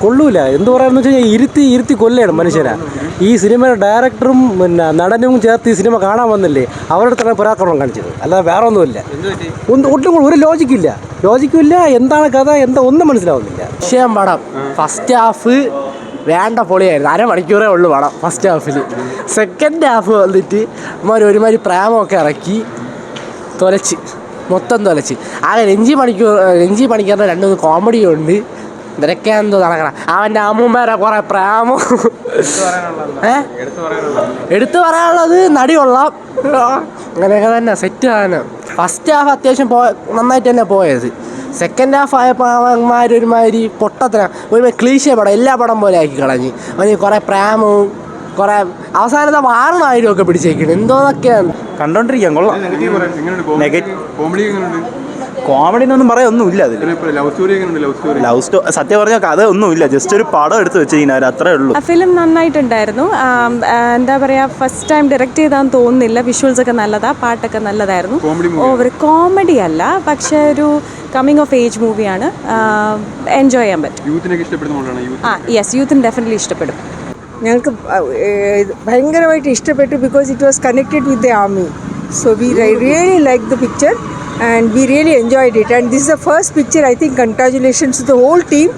കൊള്ളൂല. എന്ത് പറയാന്ന് വെച്ച് കഴിഞ്ഞാൽ ഇരുത്തി കൊല്ലാണ് മനുഷ്യനെ. ഈ സിനിമയുടെ ഡയറക്ടറും പിന്നെ നടനും ചേർത്ത് ഈ സിനിമ കാണാൻ വന്നില്ലേ, അവരുടെ തന്നെ പരാക്രമം കാണിച്ചത്, അല്ലാതെ വേറെ ഒന്നുമില്ല. ഒട്ടും ഒരു ലോജിക്കില്ല. എന്താണ് കഥ, ഒന്നും മനസ്സിലാവുന്നില്ല. വിഷയം പടം ഫസ്റ്റ് ഹാഫ് വേണ്ട പൊളിയായിരുന്നു. അരമണിക്കൂറേ ഉള്ളൂ പടം ഫസ്റ്റ് ഹാഫിൽ. സെക്കൻഡ് ഹാഫ് വന്നിട്ട് ഒരുമാതിരി പ്രേമമൊക്കെ ഇറക്കി മൊത്തം തൊലച്ച്. ആകെ രഞ്ജി പണിക്കാരുടെ 2-3 കോമഡിയുണ്ട്. ഇവരൊക്കെയാണെന്തോ നടക്കണം. അവൻ്റെ അമ്മൂമ്മേരെ കുറേ പ്രേമം. എടുത്തു പറയാനുള്ളത് നടി കൊള്ളാം, അങ്ങനെയൊക്കെ തന്നെ സെറ്റ് ആണ്. ഫസ്റ്റ് ഹാഫ് അത്യാവശ്യം നന്നായിട്ട് തന്നെ പോയത്. സെക്കൻഡ് ഹാഫ് ആയപ്പോൾ ഒരുമാതിരി ഒരുമാതിരി ക്ലീശ പടം, എല്ലാ പടം പോലെ ആക്കി കളഞ്ഞ്. അവന് കുറേ പ്രേമവും കുറേ അവസാനത്തെ വാറണായിരം ഒക്കെ പിടിച്ചേക്കണം. എന്തോന്നൊക്കെയാണ് കണ്ടോണ്ടിരിക്കാൻ കൊള്ളാം. കോമഡി എന്നൊന്നും പറയാനൊന്നുമില്ല അതിൽ. ലവ് സ്റ്റോറി സത്യം പറഞ്ഞാൽ കഥ ഒന്നുമില്ല, ജസ്റ്റ് ഒരു പടം എടുത്ത് വെച്ചിരിക്കുന്നത്, അത്രേ ഉള്ളൂ. ഫിലിം നന്നായിട്ടുണ്ടായിരുന്നു. എന്താ പറയുക, ഫസ്റ്റ് ടൈം ഡയറക്റ്റ് ചെയ്താന്ന് തോന്നുന്നില്ല. വിഷ്വൽസ് ഒക്കെ നല്ലതാണ്, പാട്ടൊക്കെ നല്ലതായിരുന്നു. ഓവർ കോമഡി അല്ല, പക്ഷേ ഒരു കമ്മിങ് ഓഫ് ഏജ് മൂവിയാണ്. എൻജോയ് ചെയ്യാൻ പറ്റും. യെസ്, യൂത്തിന് ഡെഫിനറ്റ്ലി ഇഷ്ടപ്പെടും. ഞങ്ങൾക്ക് ഭയങ്കരമായിട്ട് ഇഷ്ടപ്പെട്ടു. Because it was connected with the army. So we really like the picture and we really enjoyed it, and this is the first picture. I think congratulations to the whole team.